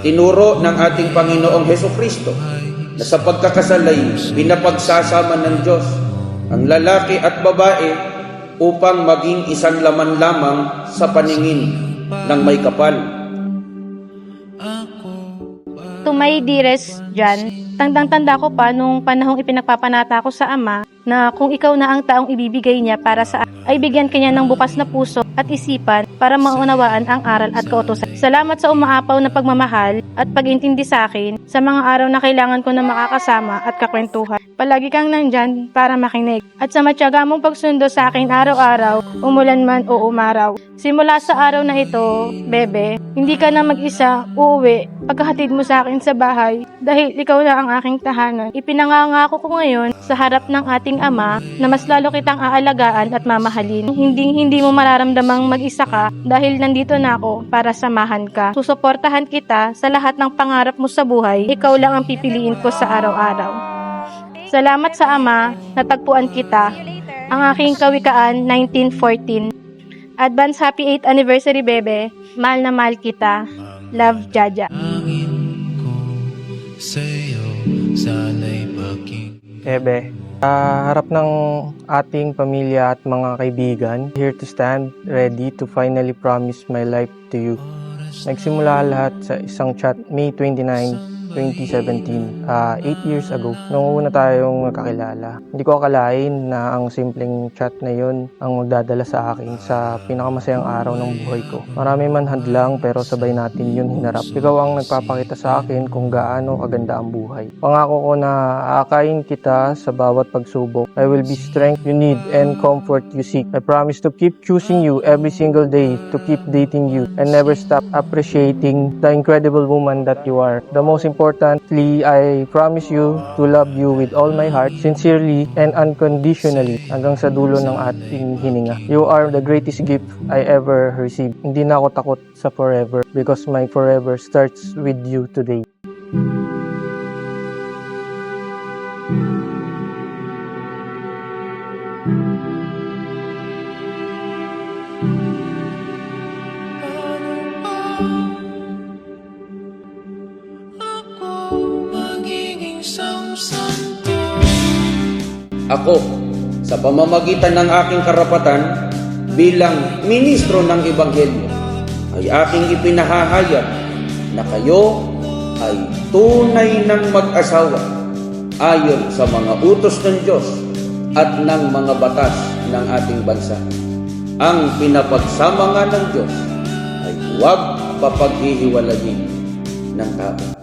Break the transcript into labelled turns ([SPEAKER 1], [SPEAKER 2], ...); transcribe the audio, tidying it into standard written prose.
[SPEAKER 1] Tinuro ng ating Panginoong Hesukristo na sa pagkakasal ay pinapagsasama ng Diyos ang lalaki at babae upang maging isang laman lamang sa paningin ng may kapal.
[SPEAKER 2] To my dearest John, tandang-tanda ko pa nung panahong ipinagpapanata ko sa Ama na kung ikaw na ang taong ibibigay niya para sa ay bigyan kanya ng bukas na puso at isipan para maunawaan ang aral at kautusan. Salamat sa umaapaw na pagmamahal at pag-intindi sa akin sa mga araw na kailangan ko na makakasama at kakwentuhan. Palagi kang nandyan para makinig at sa matyaga mong pagsundo sa akin araw-araw, umulan man o umaraw. Simula sa araw na ito, bebe, hindi ka na mag-isa uuwi pagkahatid mo sa akin sa bahay dahil ikaw na ang aking tahanan. Ipinangangako ko ngayon sa harap ng ating Ama na mas lalo kitang aalagaan at mamahalin. Hindi mo mararamdamang mag-isa ka dahil nandito na ako para samahan ka. Susuportahan kita sa lahat ng pangarap mo sa buhay. Ikaw lang ang pipiliin ko sa araw-araw. Salamat sa Ama, natagpuan kita. Ang aking kawikaan, 1914. Advance Happy 8th Anniversary, bebe. Mahal na mahal kita. Love, Jaja.
[SPEAKER 3] Ebe, sa harap ng ating pamilya at mga kaibigan, here to stand, ready to finally promise my life to you. Nagsimula lahat sa isang chat May 29, 2017, 8 years ago, nung una tayong nakakilala. Hindi ko akalain na ang simpleng chat na yon ang magdadala sa akin sa pinakamasayang araw ng buhay ko. Marami man hadlang pero sabay natin yun hinarap. Ikaw ang nagpapakita sa akin kung gaano kaganda ang buhay. Pangako ko na aakayin kita sa bawat pagsubok. I will be strength you need and comfort you seek. I promise to keep choosing you every single day, to keep dating you, and never stop appreciating the incredible woman that you are. The most importantly, I promise you to love you with all my heart, sincerely and unconditionally, hanggang sa dulo ng ating hininga. You are the greatest gift I ever received. Hindi na ako takot sa forever because my forever starts with you today.
[SPEAKER 1] Ako, sa pamamagitan ng aking karapatan bilang ministro ng Ebanghelyo, ay aking ipinahahayag na kayo ay tunay ng mag-asawa ayon sa mga utos ng Diyos at ng mga batas ng ating bansa. Ang pinapagsama nga ng Diyos ay huwag papaghihiwalayin ng tao.